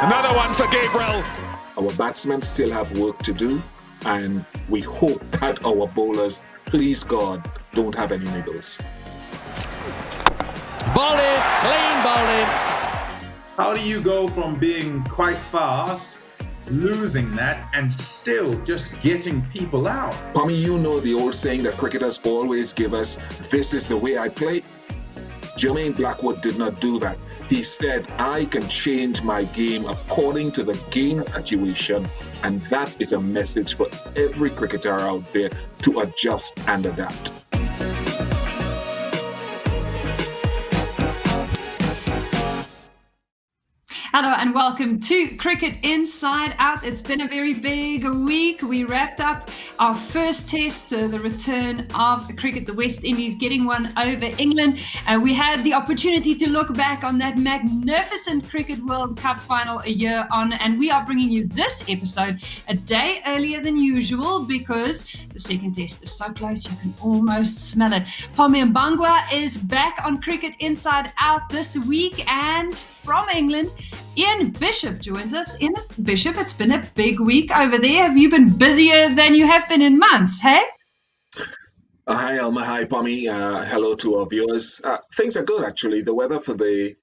Another one for Gabriel. Our batsmen still have work to do, and we hope that our bowlers, please God, don't have any niggles. Bowling, clean bowling. How do you go from being quite fast, losing that, and still just getting people out? Pommie, you know the old saying that cricketers always give us, "This is the way I play." Jermaine Blackwood did not do that. He said, "I can change my game according to the game situation," and that is a message for every cricketer out there to adjust and adapt. Hello and welcome to Cricket Inside Out. It's been a very big week. We wrapped up our first test, the return of cricket, the West Indies getting one over England. We had the opportunity to look back on that magnificent Cricket World Cup final a year on, and we are bringing you this episode a day earlier than usual because the second test is so close you can almost smell it. Pommie Mbangwa is back on Cricket Inside Out this week, and from England, Ian Bishop joins us. Ian Bishop, it's been a big week over there. Have you been busier than you have been in months, hey? Hi, Elma. Hi, Pommie. Hello to our viewers. Things are good, actually. The weather for the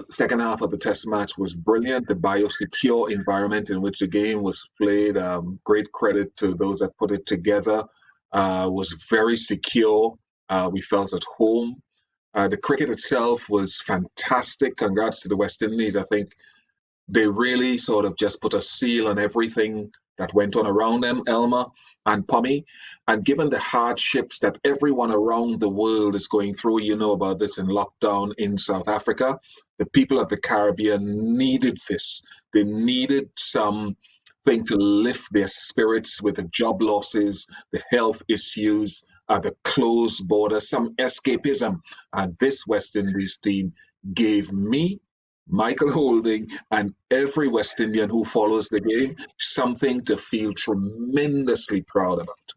second half of the test match was brilliant. The biosecure environment in which the game was played, great credit to those that put it together, was very secure. We felt at home. The cricket itself was fantastic. Congrats to the West Indies. I think they really sort of just put a seal on everything that went on around them, Elma and Pommie. And given the hardships that everyone around the world is going through, you know about this in lockdown in South Africa, the people of the Caribbean needed this. They needed something to lift their spirits with the job losses, the health issues, the closed borders, some escapism. And this West Indies team gave me, Michael Holding, and every West Indian who follows the game something to feel tremendously proud about.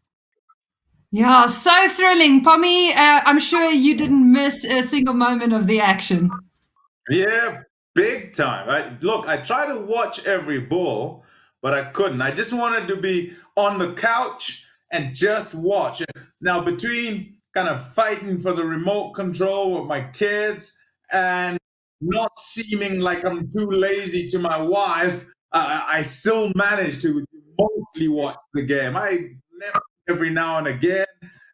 Yeah, so thrilling. Pommie, I'm sure you didn't miss a single moment of the action. Yeah, big time. I tried to watch every ball, but I couldn't. I just wanted to be on the couch and just watch. Now, between kind of fighting for the remote control with my kids and not seeming like I'm too lazy to my wife, I still managed to mostly watch the game. I left every now and again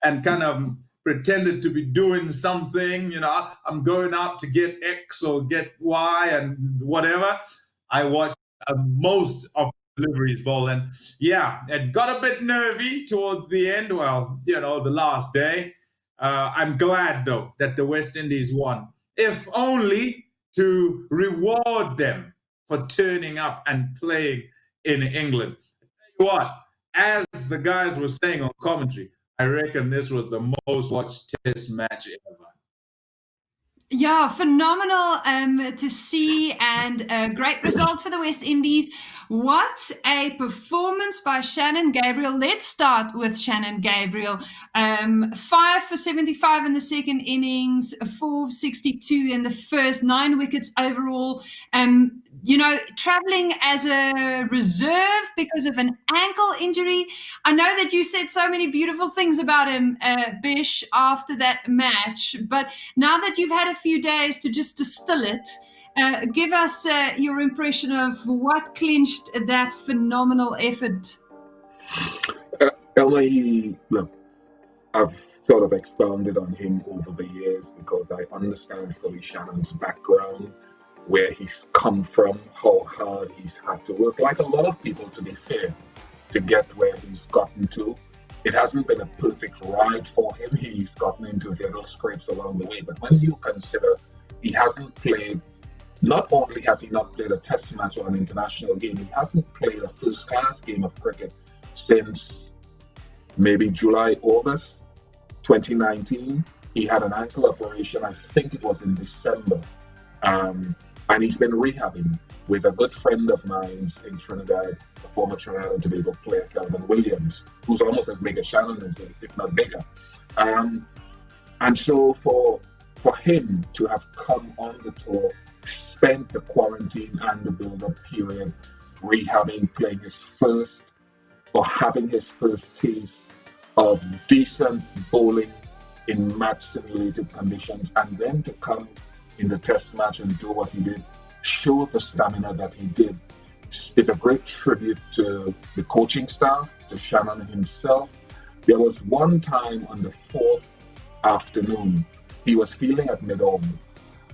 and kind of pretended to be doing something. You know, I'm going out to get X or get Y and whatever. I watched most of deliveries ball, and yeah, it got a bit nervy towards the end. Well, you know, the last day. I'm glad though that the West Indies won, if only to reward them for turning up and playing in England. I tell you what, as the guys were saying on commentary, I reckon this was the most watched test match ever. Yeah, phenomenal to see, and a great result for the West Indies. What a performance by Shannon Gabriel. Let's start with Shannon Gabriel. 5 for 75 in the second innings, 4 for 62 in the first, 9 wickets overall. You know, traveling as a reserve because of an ankle injury. I know that you said so many beautiful things about him, Bish, after that match, but now that you've had a few days to just distill it, give us your impression of what clinched that phenomenal effort. Elma, look, I've sort of expounded on him over the years because I understand fully Shannon's background, where he's come from, how hard he's had to work, like a lot of people, to be fair, to get where he's gotten to. It hasn't been a perfect ride for him. He's gotten into his little scrapes along the way. But when you consider he hasn't played, not only has he not played a test match or an international game, he hasn't played a first-class game of cricket since maybe July, August 2019. He had an ankle operation, I think it was in December. And he's been rehabbing with a good friend of mine in Trinidad, a former Trinidad and Tobago player, Kelvin Williams, who's almost as big as Shannon is, if not bigger. And so for him to have come on the tour spent the quarantine and the build-up period rehabbing, playing his first or having his first taste of decent bowling in match simulated conditions, and then to come in the test match and do what he did, show the stamina that he did. It's a great tribute to the coaching staff, to Shannon himself. There was one time on the fourth afternoon, he was fielding at mid-order,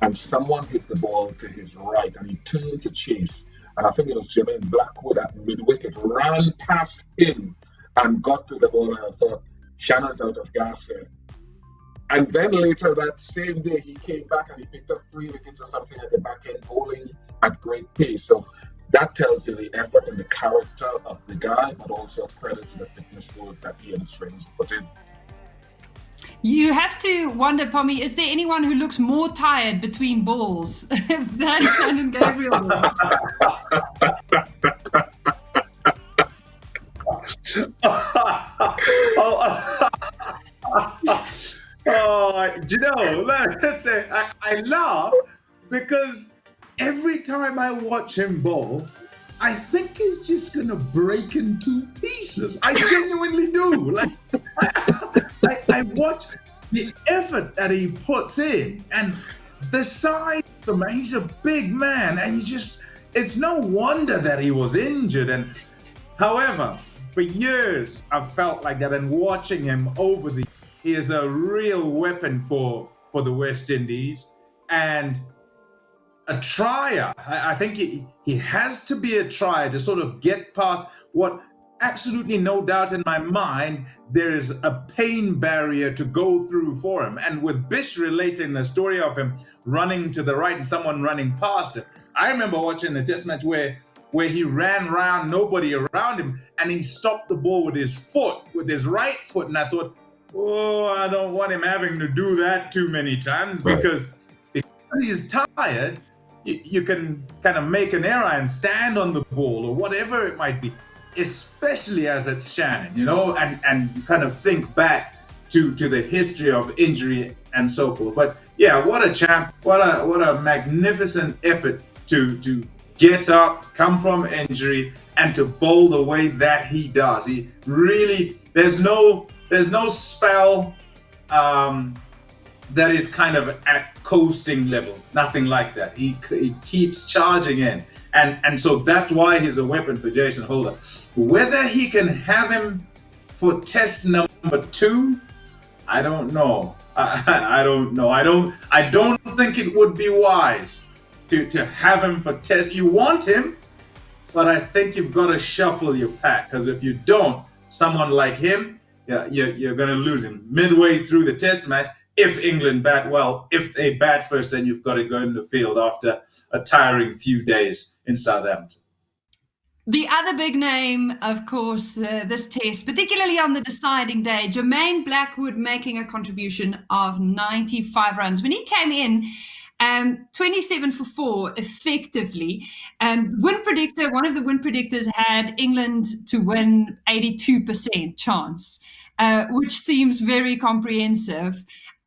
and someone hit the ball to his right, and he turned to chase. And I think it was Jermaine Blackwood at mid-wicket, ran past him and got to the ball, and I thought, Shannon's out of gas here. And then later that same day, he came back and he picked up 3 wickets or something at the back end, bowling at great pace. So that tells you the effort and the character of the guy, but also credit to the fitness work that he and his trainers put in. You have to wonder, Pommie, is there anyone who looks more tired between balls than Shannon Gabriel? Do you know, let's say I laugh because every time I watch him bowl, I think he's just gonna break in 2 pieces. I genuinely do. Like I watch the effort that he puts in and the size of him. He's a big man, and it's no wonder that he was injured. And however, for years I've felt like that, and watching him he is a real weapon for the West Indies, and a trier. I think he has to be a trier to sort of get past what, absolutely no doubt in my mind, there is a pain barrier to go through for him. And with Bish relating the story of him running to the right and someone running past him, I remember watching the test match where he ran around, nobody around him, and he stopped the ball with his right foot. And I thought, oh, I don't want him having to do that too many times, because if he's tired, you can kind of make an error and stand on the ball or whatever it might be, especially as it's Shannon, and you kind of think back to the history of injury and so forth. But yeah, what a champ, what a magnificent effort to get up, come from injury, and to bowl the way that he does. He really, there's no spell that is kind of at coasting level, nothing like that. He keeps charging in, and so that's why he's a weapon for Jason Holder. Whether he can have him for test number 2, I don't know. I don't know. I don't think it would be wise to have him for test. You want him, but I think you've got to shuffle your pack, because if you don't, someone like him, you're going to lose him midway through the test match. If England bat well, if they bat first, then you've got to go in the field after a tiring few days in Southampton. The other big name, of course, this test, particularly on the deciding day, Jermaine Blackwood making a contribution of 95 runs. When he came in, 27 for 4 effectively. Win predictor, one of the win predictors had England to win 82% chance, which seems very comprehensive.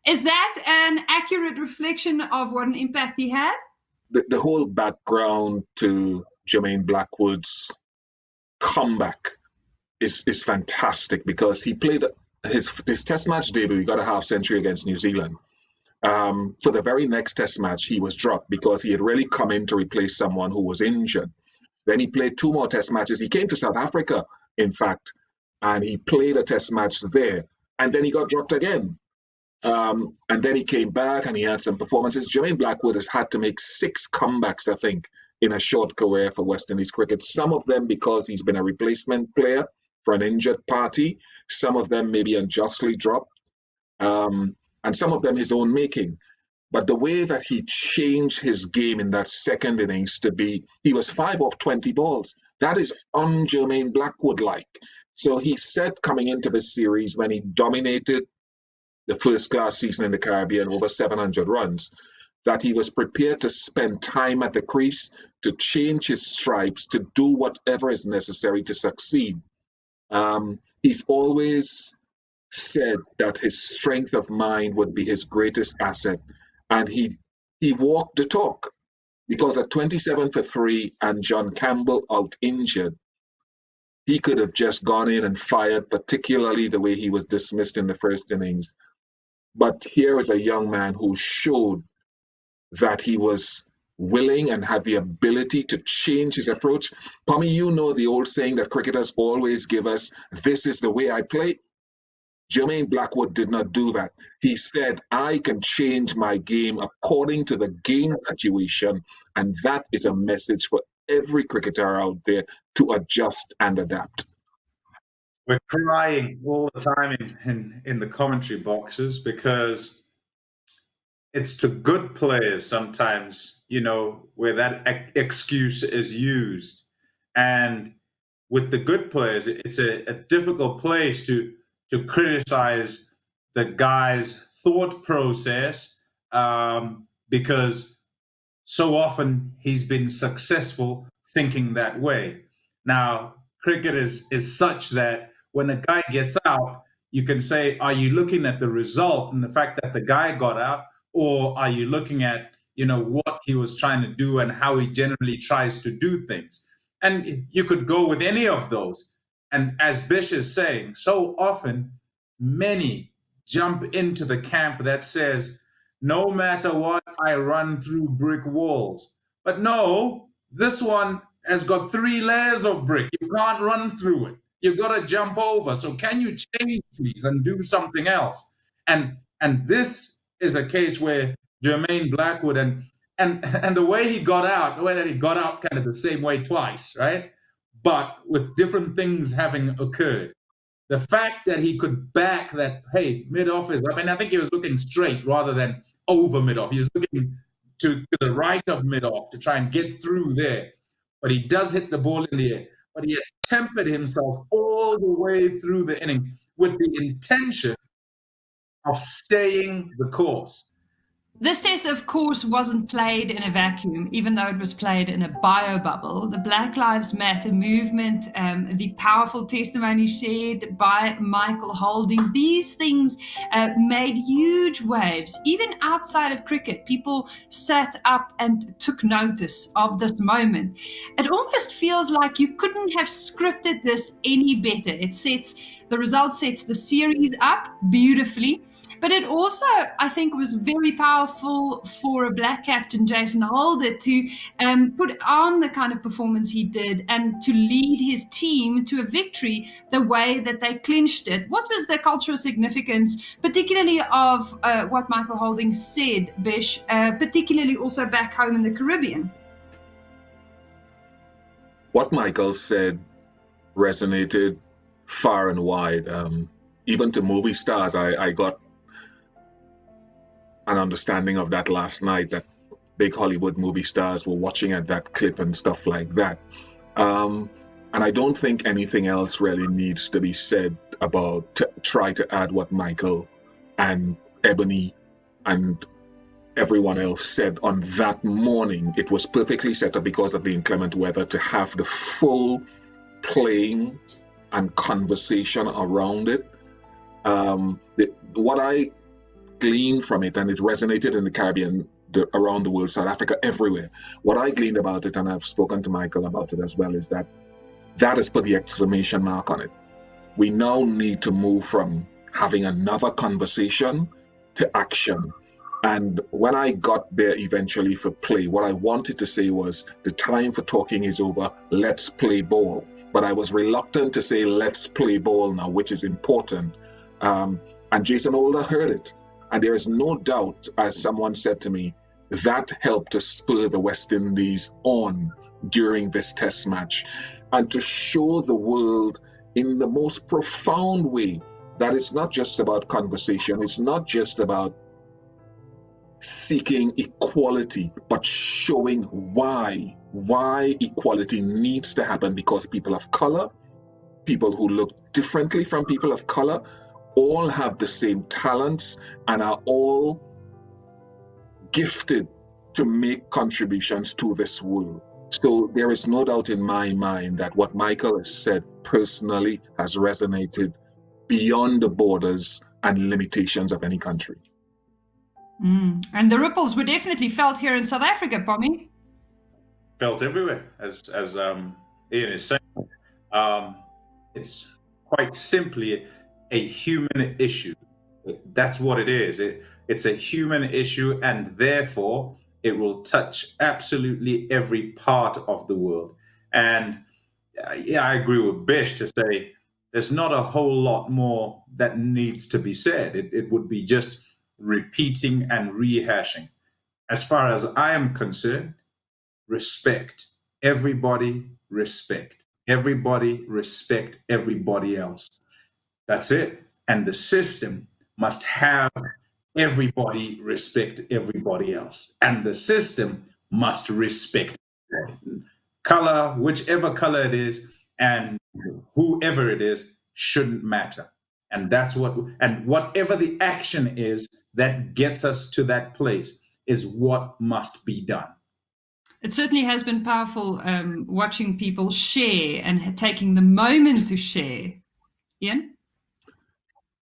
Is that an accurate reflection of what an impact he had? The whole background to Jermaine Blackwood's comeback is fantastic, because he played his test match debut. He got a half century against New Zealand. For the very next test match, he was dropped because he had really come in to replace someone who was injured. Then he played 2 more test matches. He came to South Africa, in fact, and he played a test match there, and then he got dropped again. And then he came back and he had some performances. Jermaine Blackwood has had to make 6 comebacks, I think, in a short career for West Indies cricket. Some of them because he's been a replacement player for an injured party. Some of them maybe unjustly dropped. And some of them his own making. But the way that he changed his game in that second innings to be, he was 5 off 20 balls. That is un-Jermaine Blackwood-like. So he said coming into the series, when he dominated the first-class season in the Caribbean, over 700 runs, that he was prepared to spend time at the crease, to change his stripes, to do whatever is necessary to succeed. He's always said that his strength of mind would be his greatest asset, and he walked the talk. Because at 27 for 3 and John Campbell out injured, he could have just gone in and fired, particularly the way he was dismissed in the first innings. But here is a young man who showed that he was willing and had the ability to change his approach. Pommie, you know the old saying that cricketers always give us, this is the way I play. Jermaine Blackwood did not do that. He said, I can change my game according to the game situation. And that is a message for every cricketer out there to adjust and adapt. We're crying all the time in the commentary boxes because it's to good players sometimes, where that excuse is used. And with the good players, it's a difficult place to criticize the guy's thought process because so often he's been successful thinking that way. Now, cricket is such that when a guy gets out, you can say, are you looking at the result and the fact that the guy got out, or are you looking at, what he was trying to do and how he generally tries to do things? And you could go with any of those. And as Bish is saying, so often many jump into the camp that says, no matter what, I run through brick walls. But no, this one has got 3 layers of brick. You can't run through it. You've got to jump over. So can you change, please, and do something else? And this is a case where Jermaine Blackwood and the way he got out, the way that he got out kind of the same way twice, right? But with different things having occurred. The fact that he could back that, hey, mid-off is up. And I think he was looking straight rather than over mid-off. He was looking to the right of mid-off to try and get through there. But he does hit the ball in the air. But he had tempered himself all the way through the innings with the intention of staying the course. This test, of course, wasn't played in a vacuum, even though it was played in a biobubble. The Black Lives Matter movement, the powerful testimony shared by Michael Holding, these things made huge waves. Even outside of cricket, people sat up and took notice of this moment. It almost feels like you couldn't have scripted this any better. The result sets the series up beautifully. But it also, I think, was very powerful for a black captain, Jason Holder, to put on the kind of performance he did and to lead his team to a victory the way that they clinched it. What was the cultural significance, particularly of what Michael Holding said, Bish, particularly also back home in the Caribbean? What Michael said resonated far and wide. Even to movie stars, I got an understanding of that last night, that big Hollywood movie stars were watching at that clip and stuff like that. And I don't think anything else really needs to be said about to try to add what Michael and Ebony and everyone else said on that morning. It was perfectly set up because of the inclement weather to have the full playing and conversation around it. What I gleaned from it, and it resonated in the Caribbean, around the world, South Africa, everywhere. What I gleaned about it, and I've spoken to Michael about it as well, is that has put the exclamation mark on it. We now need to move from having another conversation to action. And when I got there eventually for play, what I wanted to say was, the time for talking is over, let's play ball. But I was reluctant to say, let's play ball now, which is important. And Jason Holder heard it. And there is no doubt, as someone said to me, that helped to spur the West Indies on during this test match and to show the world in the most profound way that it's not just about conversation, it's not just about seeking equality, but showing why equality needs to happen, because people of color, people who look differently from people of color, all have the same talents and are all gifted to make contributions to this world. So there is no doubt in my mind that what Michael has said personally has resonated beyond the borders and limitations of any country. And the ripples were definitely felt here in South Africa, Pommie. felt everywhere, as Ian is saying. It's quite simply a human issue. That's what it is. It's a human issue, and therefore it will touch absolutely every part of the world. And yeah, I agree with Bish to say there's not a whole lot more that needs to be said. It would be just repeating and rehashing. As far as I am concerned, respect. Everybody respect. Everybody respect everybody else. That's it. And the system must have everybody respect everybody else. And the system must respect color, whichever color it is, and whoever it is shouldn't matter. And that's and whatever the action is that gets us to that place is what must be done. It certainly has been powerful watching people share and taking the moment to share. Ian?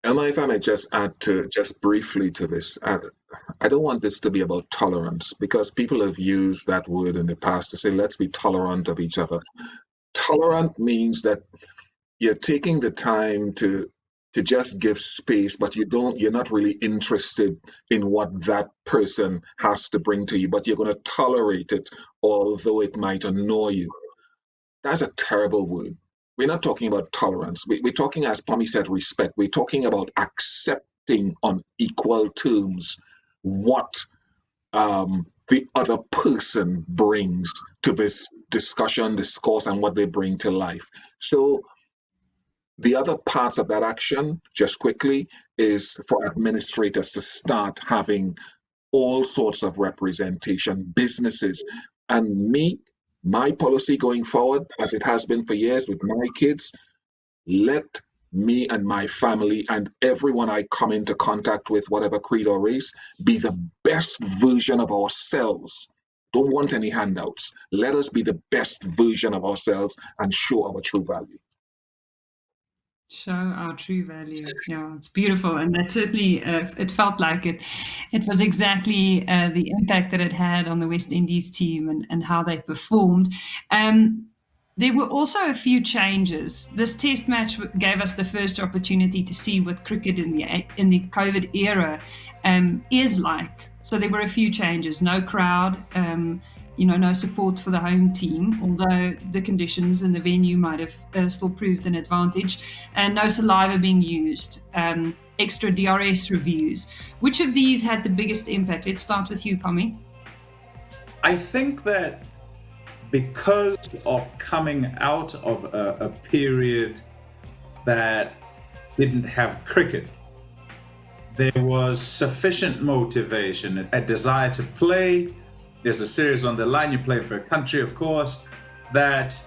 Emma, if I may just add just briefly to this, I don't want this to be about tolerance, because people have used that word in the past to say, let's be tolerant of each other. Tolerant means that you're taking the time to just give space, but you're not really interested in what that person has to bring to you, but you're going to tolerate it, although it might annoy you. That's a terrible word. We're not talking about tolerance. We're talking, as Pommie said, respect. We're talking about accepting on equal terms what the other person brings to this discussion, discourse, and what they bring to life. So the other parts of that action, just quickly, is for administrators to start having all sorts of representation, businesses. And my policy going forward, as it has been for years with my kids, let me and my family and everyone I come into contact with, whatever creed or race, be the best version of ourselves. Don't want any handouts. Let us be the best version of ourselves and show our true value. Show our true value. Yeah, it's beautiful, and that certainly it felt like it was exactly the impact that it had on the West Indies team and how they performed. There were also a few changes. This test match gave us the first opportunity to see what cricket in the COVID era is like. So there were a few changes. No crowd. No support for the home team, although the conditions in the venue might have still proved an advantage, and no saliva being used, extra DRS reviews. Which of these had the biggest impact? Let's start with you, Pommie. I think that because of coming out of a period that didn't have cricket, there was sufficient motivation, a desire to play. There's a series on the line, you play for a country, of course, that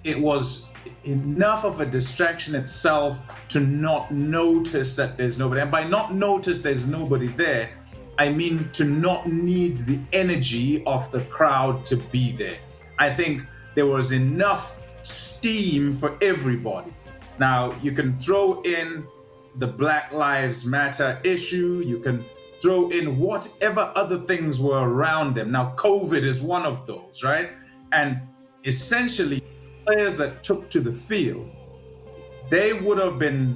it was enough of a distraction itself to not notice that there's nobody. And by not notice there's nobody there, I mean to not need the energy of the crowd to be there. I think there was enough steam for everybody. Now, you can throw in the Black Lives Matter issue, you can throw in whatever other things were around them. Now, COVID is one of those, right? And essentially, players that took to the field, they would have been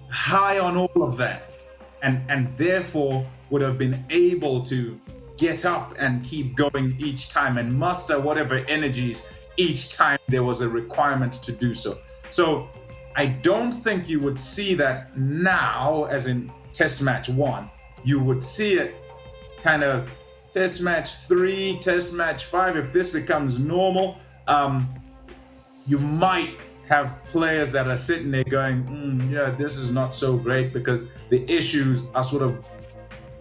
high on all of that, and therefore would have been able to get up and keep going each time and muster whatever energies each time there was a requirement to do so. So I don't think you would see that now, as in Test Match 1. You would see it kind of Test Match 3, Test Match 5. If this becomes normal, you might have players that are sitting there going, yeah, this is not so great, because the issues are sort of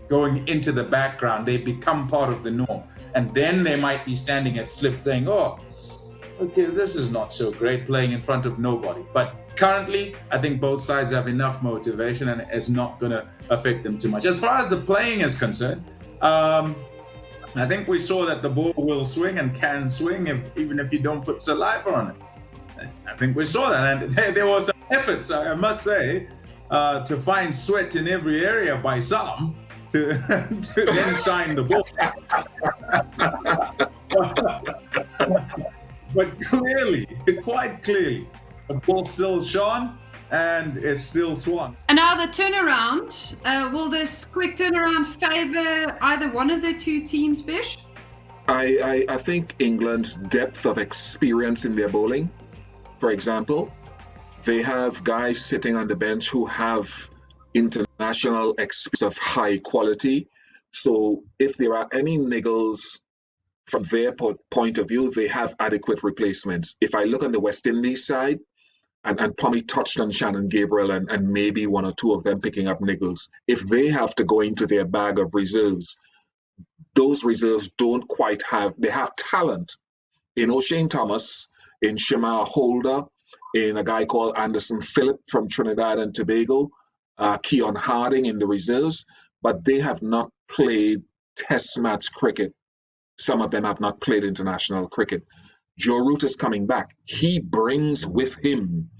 going into the background. They become part of the norm. And then they might be standing at slip saying, oh, okay, this is not so great, playing in front of nobody. But currently, I think both sides have enough motivation and it's not going to affect them too much. As far as the playing is concerned, I think we saw that the ball will swing and can swing even if you don't put saliva on it. I think we saw that, and there was some efforts, I must say, to find sweat in every area by some to then shine the ball. But clearly, quite clearly, the ball's still Shaun and it's still Swan. And now the turnaround. Will this quick turnaround favor either one of the two teams, Bish? I think England's depth of experience in their bowling, for example, they have guys sitting on the bench who have international experience of high quality. So if there are any niggles from their point of view, they have adequate replacements. If I look on the West Indies side, and Pommie touched on Shannon, Gabriel, and maybe one or two of them picking up niggles, if they have to go into their bag of reserves, those reserves don't quite have, they have talent in O'Shane Thomas, in Shamar Holder, in a guy called Anderson Phillip from Trinidad and Tobago, Keon Harding in the reserves, but they have not played test match cricket. Some of them have not played international cricket. Joe Root is coming back. He brings with him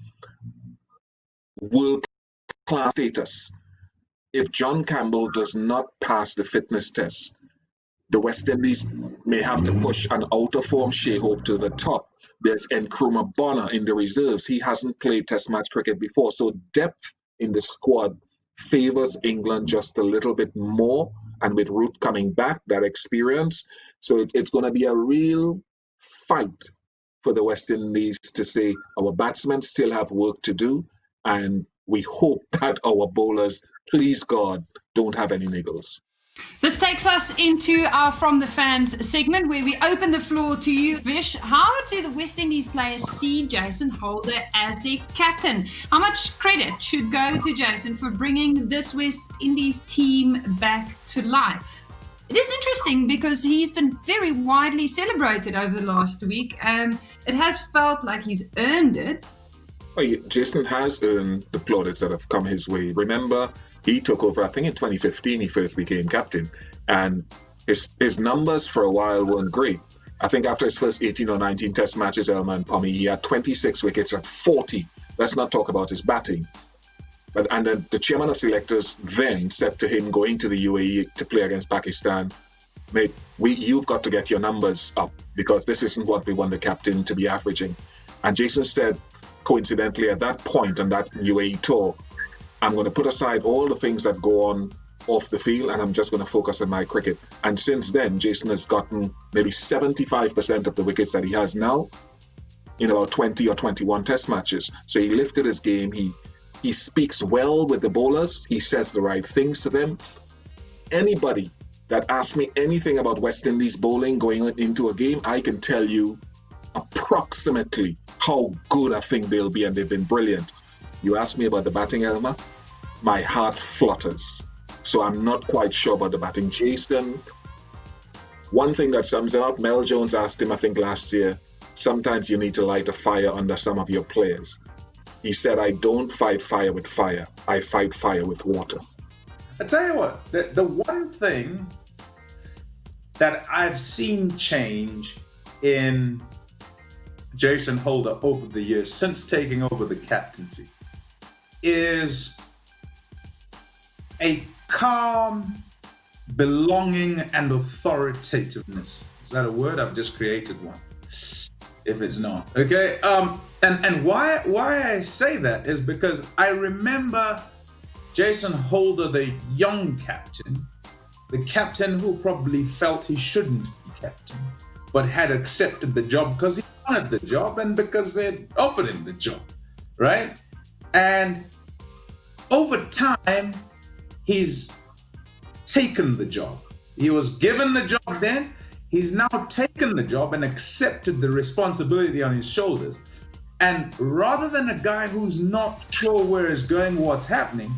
world-class status. If John Campbell does not pass the fitness test, the West Indies may have to push an out-of-form Shea Hope to the top. There's Nkrumah Bonner in the reserves. He hasn't played test match cricket before. So depth in the squad favors England just a little bit more. And with Root coming back, that experience. So it's going to be a real fight for the West Indies to say our batsmen still have work to do. And we hope that our bowlers, please God, don't have any niggles. This takes us into our From the Fans segment where we open the floor to you, Vish. How do the West Indies players see Jason Holder as their captain? How much credit should go to Jason for bringing this West Indies team back to life? It is interesting because he's been very widely celebrated over the last week. It has felt like he's earned it. Well, Jason has earned the plaudits that have come his way. Remember, he took over, I think in 2015, he first became captain. And his numbers for a while weren't great. I think after his first 18 or 19 test matches, Elma and Pommie, he had 26 wickets and 40. Let's not talk about his batting. And then the chairman of selectors then said to him going to the UAE to play against Pakistan, mate, you've got to get your numbers up because this isn't what we want the captain to be averaging. And Jason said, coincidentally, at that point on that UAE tour, I'm going to put aside all the things that go on off the field and I'm just going to focus on my cricket. And since then, Jason has gotten maybe 75% of the wickets that he has now in about 20 or 21 test matches. So he lifted his game. He speaks well with the bowlers. He says the right things to them. Anybody that asks me anything about West Indies bowling going into a game, I can tell you approximately how good I think they'll be, and they've been brilliant. You ask me about the batting, Elma, my heart flutters. So I'm not quite sure about the batting. Jason, one thing that sums it up, Mel Jones asked him, I think last year, sometimes you need to light a fire under some of your players. He said, I don't fight fire with fire. I fight fire with water. I tell you what, the one thing that I've seen change in Jason Holder over the years since taking over the captaincy is a calm belonging and authoritativeness. Is that a word? I've just created one. If it's not. Okay. And why I say that is because I remember Jason Holder, the young captain, the captain who probably felt he shouldn't be captain, but had accepted the job because he wanted the job and because they'd offered him the job, right? And over time, he's taken the job. He was given the job then. He's now taken the job and accepted the responsibility on his shoulders. And rather than a guy who's not sure where he's going, what's happening,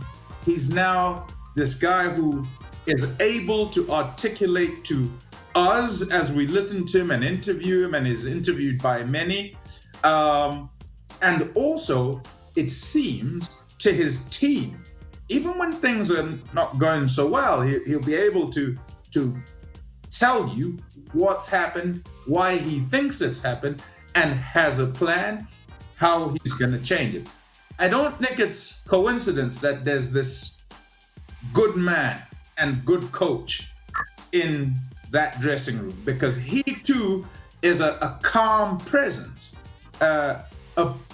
he's now this guy who is able to articulate to us as we listen to him and interview him, and is interviewed by many. And also, it seems, to his team, even when things are not going so well, he'll be able to tell you what's happened, why he thinks it's happened, and has a plan how he's going to change it. I don't think it's coincidence that there's this good man and good coach in that dressing room, because he too is a calm presence, a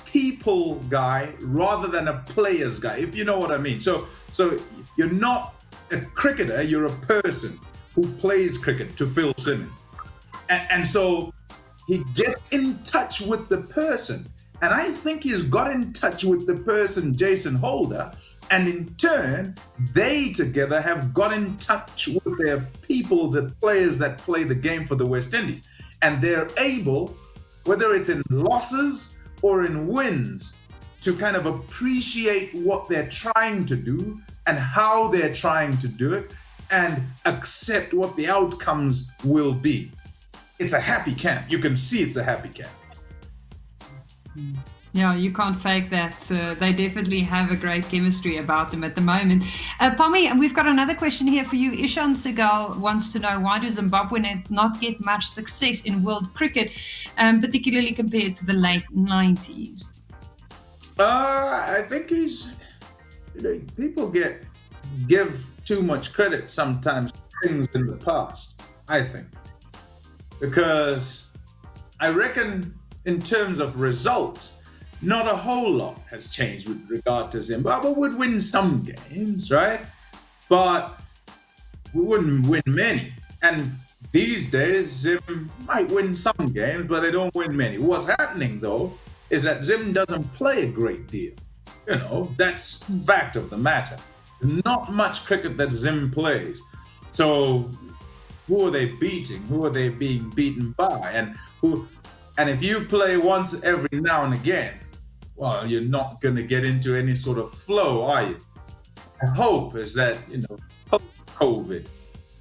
people guy rather than a players guy, if you know what I mean. So you're not a cricketer, you're a person who plays cricket, to Phil Simmons. And so he gets in touch with the person. And I think he's got in touch with the person, Jason Holder, and in turn, they together have got in touch with their people, the players that play the game for the West Indies. And they're able, whether it's in losses or in wins, to kind of appreciate what they're trying to do and how they're trying to do it and accept what the outcomes will be. It's a happy camp. You can see it's a happy camp. Yeah, you can't fake that. They definitely have a great chemistry about them at the moment. Pommie, and we've got another question here for you. Ishan Segal wants to know, why do Zimbabwe not get much success in world cricket, particularly compared to the late 90s? I think people give too much credit sometimes to things in the past, I think. Because I reckon in terms of results, not a whole lot has changed with regard to Zimbabwe. Would win some games, right? But we wouldn't win many. And these days, Zim might win some games, but they don't win many. What's happening, though, is that Zim doesn't play a great deal. You know, that's fact of the matter. Not much cricket that Zim plays. So who are they beating? Who are they being beaten by? And if you play once every now and again, well, you're not going to get into any sort of flow, are you? The hope is that, post-COVID,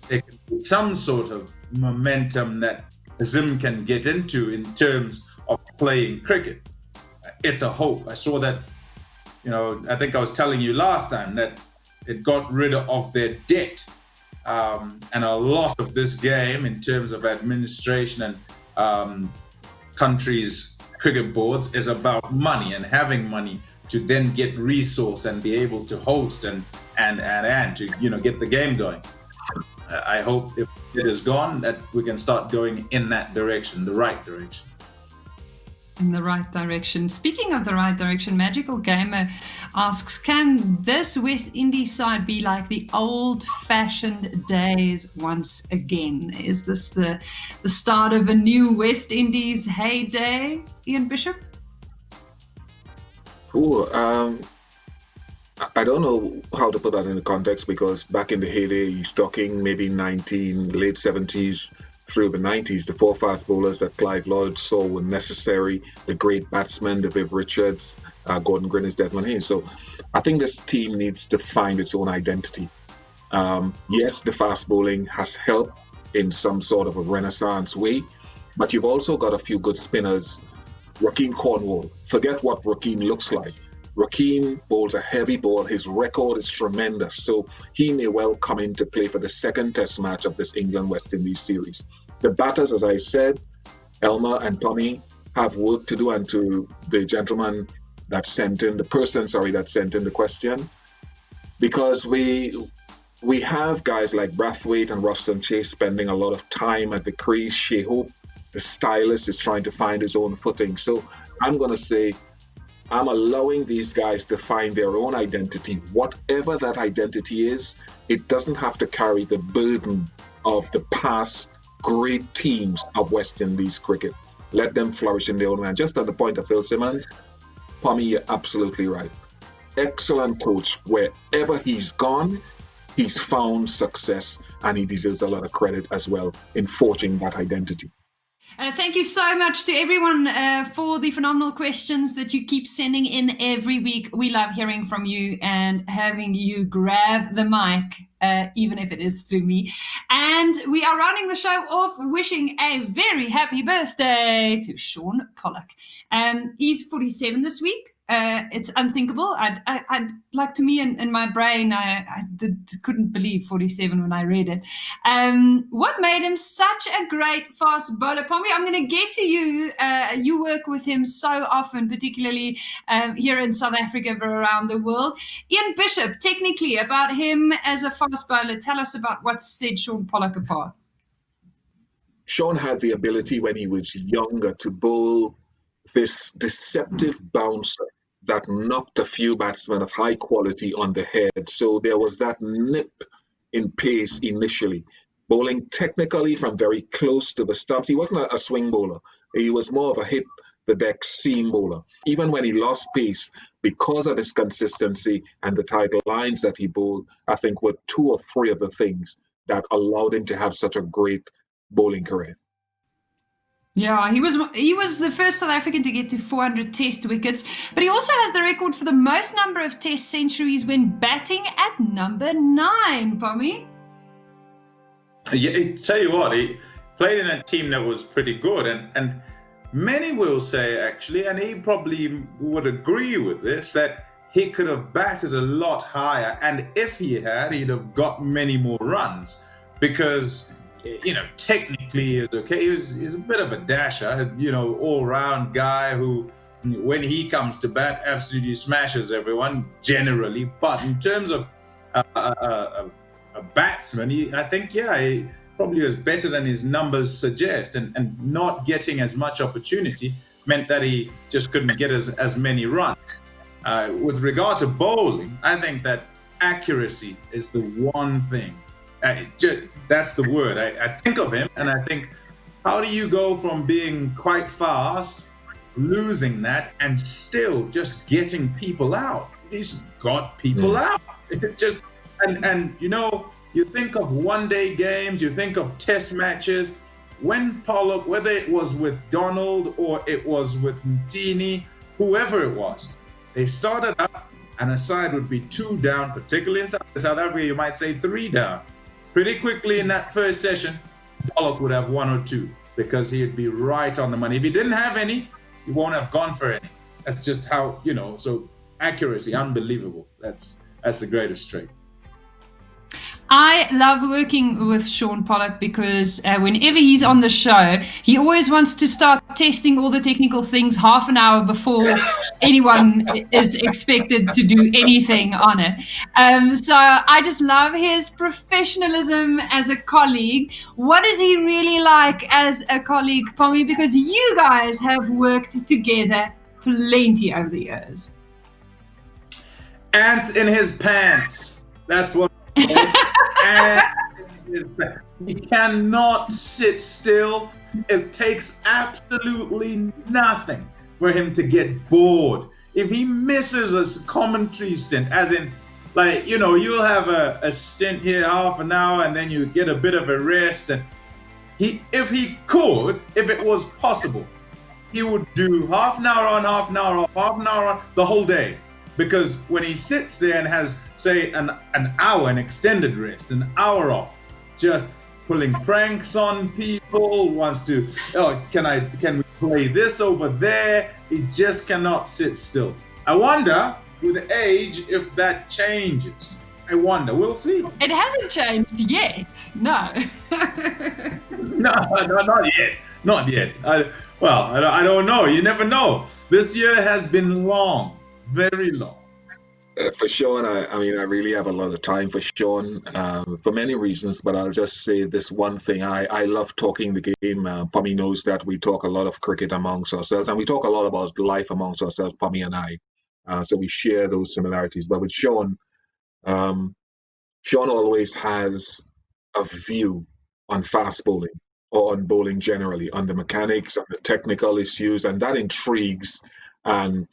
there can be some sort of momentum that Zim can get into in terms of playing cricket. It's a hope. I saw that, I think I was telling you last time that it got rid of their debt. And a lot of this game in terms of administration and countries' cricket boards is about money and having money to then get resource and be able to host and to get the game going. I hope if it is gone that we can start going in that direction, the right direction. In the right direction. Speaking of the right direction, Magical Gamer asks, can this West Indies side be like the old-fashioned days once again? Is this the start of a new West Indies heyday, Ian Bishop? I don't know how to put that in the context, because back in the heyday, he's talking maybe late 70s, through the 90s, the four fast bowlers that Clive Lloyd saw were necessary, the great batsmen, the Viv Richards, Gordon Greenidge, Desmond Haynes. So I think this team needs to find its own identity. Yes, the fast bowling has helped in some sort of a renaissance way, but you've also got a few good spinners. Rakeem Cornwall, forget what Rakeem looks like. Rakeem bowls a heavy ball. His record is tremendous. So he may well come into play for the second test match of this England-West Indies series. The batters, as I said, Elmer and Pommie, have work to do, and to the gentleman that sent in, that sent in the question, because we have guys like Brathwaite and Ruston Chase spending a lot of time at the crease. Shea Hope, the stylist, is trying to find his own footing. So I'm going to say, I'm allowing these guys to find their own identity. Whatever that identity is, it doesn't have to carry the burden of the past great teams of West Indies cricket. Let them flourish in their own way. And just on the point of Phil Simmons, Pommie, you're absolutely right. Excellent coach. Wherever he's gone, he's found success, and he deserves a lot of credit as well in forging that identity. Thank you so much to everyone for the phenomenal questions that you keep sending in every week. We love hearing from you and having you grab the mic, even if it is through me. And we are rounding the show off wishing a very happy birthday to Shaun Pollock. He's 47 this week. It's unthinkable. I'd like, to me in my brain, I couldn't believe 47 when I read it. What made him such a great fast bowler? Pommie, I'm going to get to you. You work with him so often, particularly here in South Africa, but around the world. Ian Bishop, technically, about him as a fast bowler, tell us about what set Shaun Pollock apart. Shaun had the ability when he was younger to bowl this deceptive bouncer that knocked a few batsmen of high quality on the head. So there was that nip in pace initially, bowling technically from very close to the stumps. He wasn't a swing bowler. He was more of a hit the deck seam bowler. Even when he lost pace, because of his consistency and the tight lines that he bowled, I think were two or three of the things that allowed him to have such a great bowling career. Yeah, he was the first South African to get to 400 Test wickets, but he also has the record for the most number of Test centuries when batting at number 9, Pommie. Yeah, I tell you what, he played in a team that was pretty good, and many will say, actually, and he probably would agree with this, that he could have batted a lot higher, and if he had, he'd have got many more runs, because, you know, technically he was okay. He's a bit of a dasher, you know, all-round guy who, when he comes to bat, absolutely smashes everyone, generally, but in terms of a batsman, I think, he probably was better than his numbers suggest, and not getting as much opportunity meant that he just couldn't get as many runs. With regard to bowling, I think that accuracy is the one thing. That's the word. I think of him and I think, how do you go from being quite fast, losing that, and still just getting people out? He's got people out. It just and you know, you think of one-day games, you think of test matches. When Pollock, whether it was with Donald or it was with Mtini, whoever it was, they started up and a side would be 2 down, particularly in South Africa, you might say 3 down. Pretty quickly in that first session, Pollock would have 1 or 2 because he'd be right on the money. If he didn't have any, he won't have gone for any. That's just how, you know, so accuracy, unbelievable. That's the greatest trait. I love working with Shaun Pollock because whenever he's on the show, he always wants to start testing all the technical things half an hour before anyone is expected to do anything on it. So I just love his professionalism as a colleague. What is he really like as a colleague, Pommie? Because you guys have worked together plenty over the years. Ants in his pants. That's what. And he cannot sit still. It takes absolutely nothing for him to get bored. If he misses a commentary stint, as in, like, you know, you'll have a stint here, half an hour, and then you get a bit of a rest. And if it was possible, he would do half an hour on, half an hour off, half an hour on, the whole day. Because when he sits there and has, say, an hour, an extended rest, an hour off, just pulling pranks on people, wants to, can we play this over there? He just cannot sit still. I wonder, with age, if that changes. I wonder. We'll see. It hasn't changed yet. No. No, not yet. Not yet. I don't know. You never know. This year has been long. Very long. For Shaun, I really have a lot of time for Shaun for many reasons, but I'll just say this one thing. I love talking the game. Pommie knows that we talk a lot of cricket amongst ourselves, and we talk a lot about life amongst ourselves, Pommie and I. So we share those similarities. But with Shaun, Shaun always has a view on fast bowling or on bowling generally, on the mechanics, on the technical issues, and that intrigues and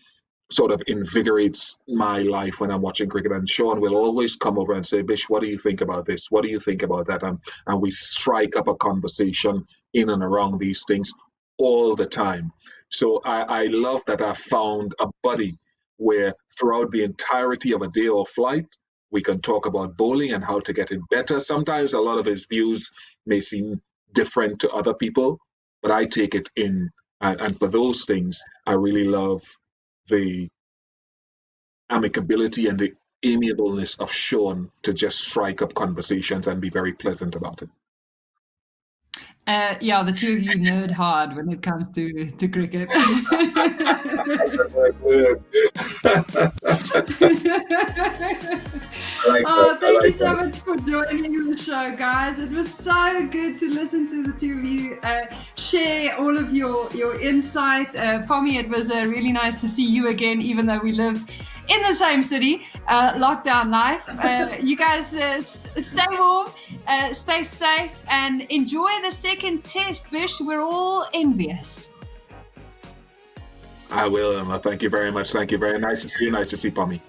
sort of invigorates my life when I'm watching cricket. And Shaun will always come over and say, Bish, what do you think about this? What do you think about that? And we strike up a conversation in and around these things all the time. So I love that I found a buddy where throughout the entirety of a day or flight, we can talk about bowling and how to get it better. Sometimes a lot of his views may seem different to other people, but I take it in. And for those things, I really love the amicability and the amiableness of Shaun to just strike up conversations and be very pleasant about it. Yeah, the two of you nerd hard when it comes to cricket. Thank you so much for joining the show, guys. It was so good to listen to the two of you share all of your insight. Pommie, it was really nice to see you again, even though we live in the same city, lockdown life. You guys stay warm, stay safe, and enjoy the second test, Bish. We're all envious. I will, Emma. Thank you very much. Thank you. Very nice to see you. Nice to see Pommie.